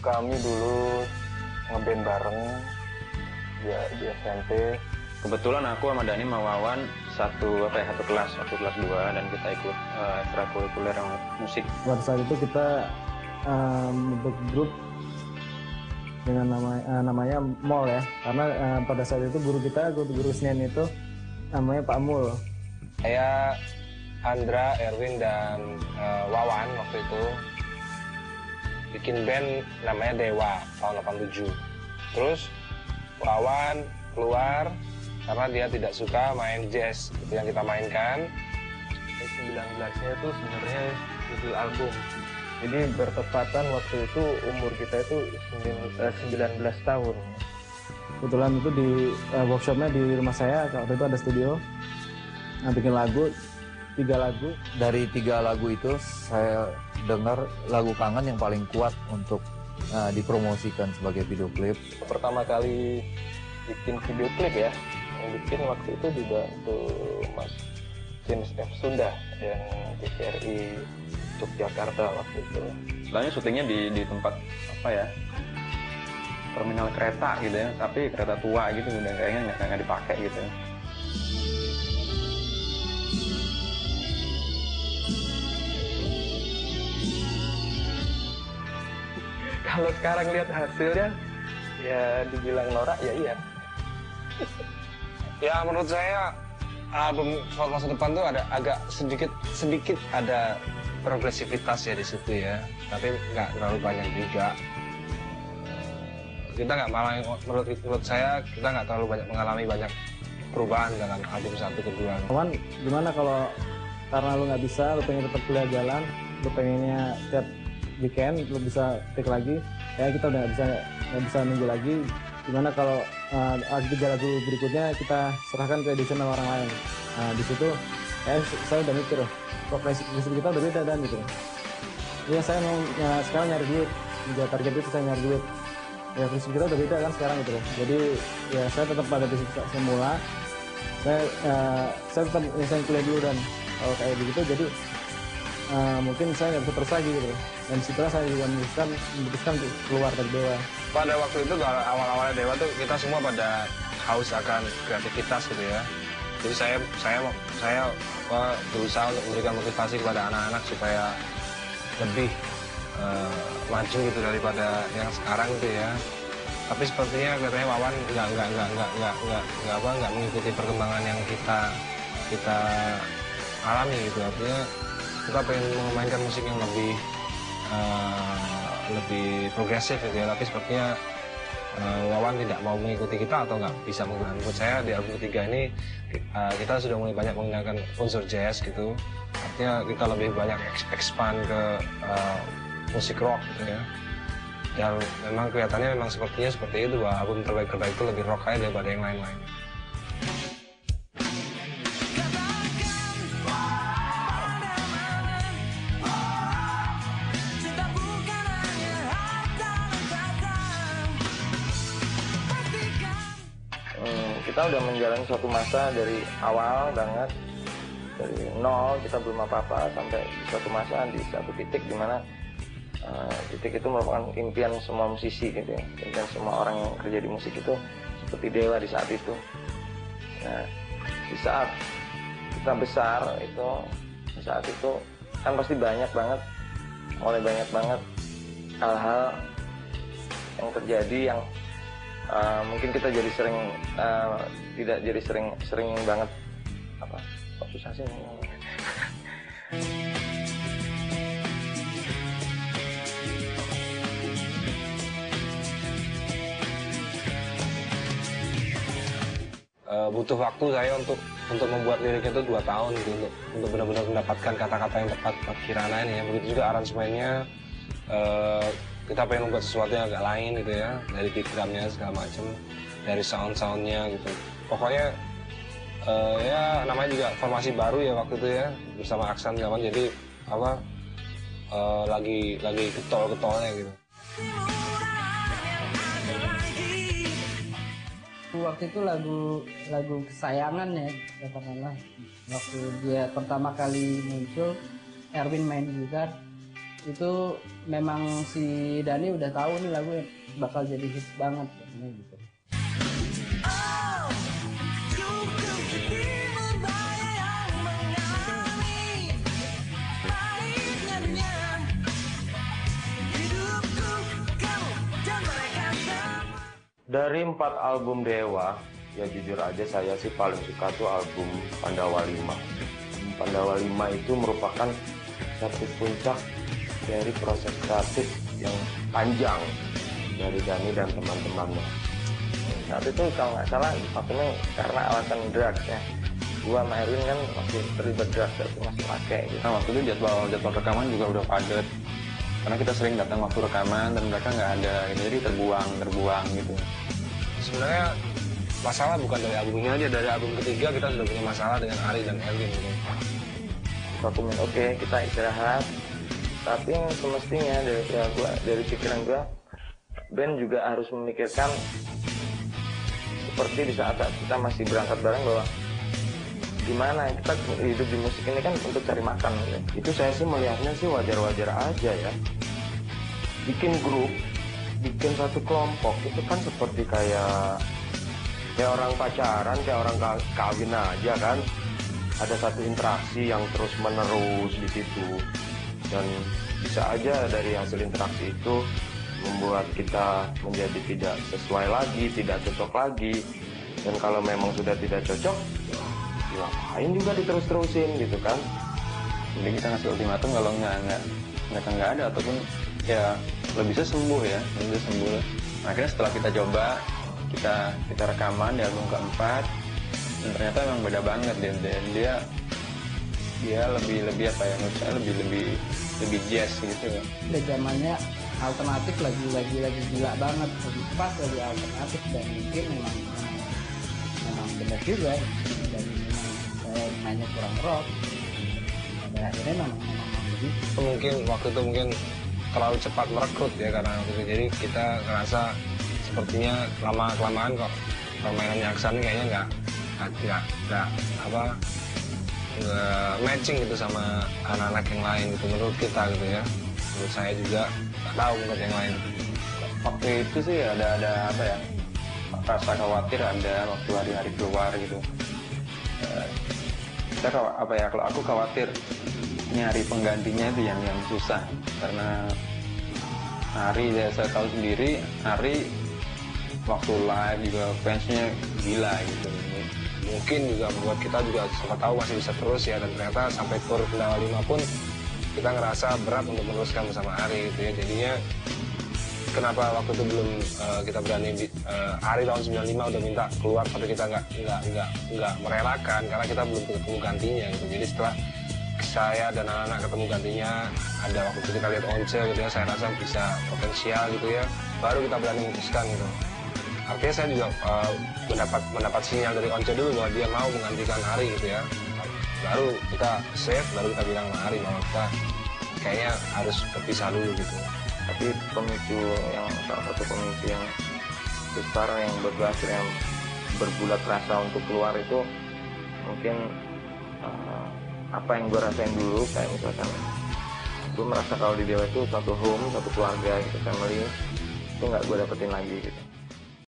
Kami dulu ngeband bareng ya di SMP. Kebetulan aku sama Dani sama Wawan satu kelas 2 dan kita ikut ekstrakurikuler yang musik. Pada saat itu kita membentuk grup dengan namanya Mol ya, karena pada saat itu guru senian itu namanya Pak Mul. Saya, Andra, Erwin, dan Wawan waktu itu bikin band namanya Dewa tahun 87. Terus Wawan keluar karena dia tidak suka main jazz yang kita mainkan. 19-nya itu sebenarnya judul album. Jadi bertepatan waktu itu umur kita itu 19 tahun. Kebetulan itu di workshopnya di rumah saya, waktu itu ada studio. Bikin lagu, 3 lagu. Dari 3 lagu itu saya dengar lagu Kangen yang paling kuat untuk dipromosikan sebagai video klip. Pertama kali bikin video klip ya, yang bikin waktu itu juga tuh Mas James F. Sunda yang TVRI Yogyakarta waktu itu. Sebenarnya syutingnya di tempat apa ya, terminal kereta gitu ya, tapi kereta tua gitu, udah kayaknya nggak dipakai gitu ya. Kalau sekarang lihat hasilnya, ya dibilang norak ya iya. Ya menurut saya album Soal Masa Depan tuh ada agak sedikit ada progresivitas ya di situ ya, tapi nggak terlalu banyak juga. Kita nggak malah, menurut saya kita nggak terlalu mengalami banyak perubahan dalam album 1 ke 2. Kawan, gimana kalau karena lu nggak bisa, lu pengen tetap kuliah jalan, lu pengennya tiap weekend lu bisa take lagi, ya kita udah nggak bisa nunggu lagi. Gimana kalau 3 lagu berikutnya kita serahkan ke edition orang lain. Nah di situ saya udah mikir, kok prinsip kita udah beda dan gitu. Ya saya mau sekarang nyari duit, target itu saya nyari duit. Ya prinsip kita udah beda kan sekarang gitu. Jadi ya saya tetap pada prinsip semula. Saya tetap saya kuliah dulu, dan kalau kayak begitu jadi mungkin saya nggak bisa terus lagi gitu. Dan setelah saya juga memutuskan untuk keluar dari Dewa. Pada waktu itu awal-awalnya Dewa tuh kita semua pada haus akan kreativitas gitu ya. Jadi saya berusaha untuk memberikan motivasi kepada anak-anak supaya lebih maju gitu daripada yang sekarang gitu ya. Tapi sepertinya katanya Wawan nggak mengikuti perkembangan yang kita alami gitu. Artinya kita pengen memainkan musik yang lebih progresif gitu ya. Tapi sepertinya Wawan tidak mau mengikuti kita atau nggak bisa menggunakan. Menurut saya di album 3 ini kita sudah mulai banyak menggunakan unsur jazz gitu. Artinya kita lebih banyak expand ke musik rock gitu ya. Dan memang kelihatannya sepertinya seperti itu, bahwa album terbaik itu lebih rock aja daripada yang lain-lain. Kita udah menjalani suatu masa dari awal banget, dari nol, kita belum apa-apa, sampai suatu masa di satu titik di mana titik itu merupakan impian semua musisi gitu ya, impian semua orang yang kerja di musik itu seperti Dewa di saat itu. Nah, di saat kita besar itu, di saat itu kan pasti banyak banget hal-hal yang terjadi yang mungkin kita jadi tidak jadi sering banget apa, kok susah sih ngomongnya. Butuh waktu saya untuk membuat liriknya itu 2 tahun gitu, untuk benar-benar mendapatkan kata-kata yang tepat buat Kirana ini ya. Begitu juga aransemennya, kita pengen membuat sesuatu yang agak lain gitu ya, dari beat drumnya segala macam, dari sound-soundnya gitu. Pokoknya ya namanya juga formasi baru ya waktu itu ya, bersama Aksan kawan, jadi apa lagi getol-getolnya gitu. Waktu itu lagu kesayangan ya, katakanlah. Waktu dia pertama kali muncul, Erwin main gitar, itu memang si Dani udah tahu nih lagu bakal jadi hits banget katanya gitu. Dari 4 album Dewa, ya jujur aja saya sih paling suka tuh album Pandawa 5. Pandawa 5 itu merupakan satu puncak dari proses kreatif yang panjang dari Dani dan teman-temannya. Saat itu kalau nggak salah waktunya karena alasan drugs ya. Gua sama Erwin kan masih terlibat drugs, tapi masih pakai gitu. Nah, waktu itu jadwal rekaman juga udah padat. Karena kita sering datang waktu rekaman dan mereka nggak ada, jadi terbuang gitu. Sebenarnya masalah bukan dari album ini aja, dari album ketiga kita sudah punya masalah dengan Ari dan Erwin gitu. Aku oke, kita istirahat. Tapi yang semestinya dari pikiran gua, band juga harus memikirkan seperti di saat kita masih berangkat bareng bahwa gimana kita hidup di musik ini kan untuk cari makan gitu. Itu saya sih melihatnya sih wajar-wajar aja ya. Bikin grup, bikin satu kelompok itu kan seperti kayak orang pacaran, kayak orang kawin aja kan. Ada satu interaksi yang terus menerus di situ, dan bisa aja dari hasil interaksi itu membuat kita menjadi tidak sesuai lagi, tidak cocok lagi. Dan kalau memang sudah tidak cocok, ya ngapain juga diterus-terusin gitu kan. Jadi kita ngasih ultimatum kalau nggak ada ataupun ya lo bisa sembuh ya, lo bisa sembuh. Akhirnya setelah kita coba, kita rekaman di album keempat, dan ternyata emang beda banget dia lebih apa ya, menurut saya lebih jazz gitu. Udah zamannya alternatif lagi gila banget, lagi pas lagi alternatif, dan mungkin memang benar juga, dan memang saya mainnya kurang rock, dan akhirnya memang begitu. Mungkin waktu itu terlalu cepat merekrut ya, karena waktu itu jadi kita ngerasa sepertinya lama kelamaan kok permainannya Aksan kayaknya nggak matching gitu sama anak-anak yang lain gitu menurut kita gitu ya. Menurut saya juga nggak tahu menurut yang lain. Waktu itu sih ada apa ya, rasa khawatir ada waktu hari-hari keluar gitu. Kita apa ya, kalau aku khawatir nyari penggantinya itu yang susah, karena Ari ya saya tahu sendiri, Ari waktu live juga fansnya gila gitu. Mungkin juga buat kita juga siapa tahu masih bisa terus ya, dan ternyata sampai tur Pandawa 5 pun kita ngerasa berat untuk meneruskan bersama Ari gitu ya. Jadinya kenapa waktu itu belum kita berani Ari tahun 95 udah minta keluar, tapi kita nggak merelakan karena kita belum ketemu gantinya gitu. Jadi setelah saya dan anak-anak ketemu gantinya, ada waktu itu kita lihat Once gitu ya, saya rasa bisa potensial gitu ya, baru kita berani memutuskan gitu. Artinya saya juga mendapat sinyal dari Once dulu bahwa dia mau menggantikan Ari gitu ya. Baru kita save, baru kita bilang sama Ari bahwa kita kayaknya harus berpisah dulu gitu. Tapi salah satu pemicu yang besar yang berhasil, yang berbulat rasa untuk keluar itu mungkin apa yang gue rasain dulu, kayak misalkan gue merasa kalau di Dewa itu satu home, satu keluarga gitu, family, itu nggak gue dapetin lagi gitu.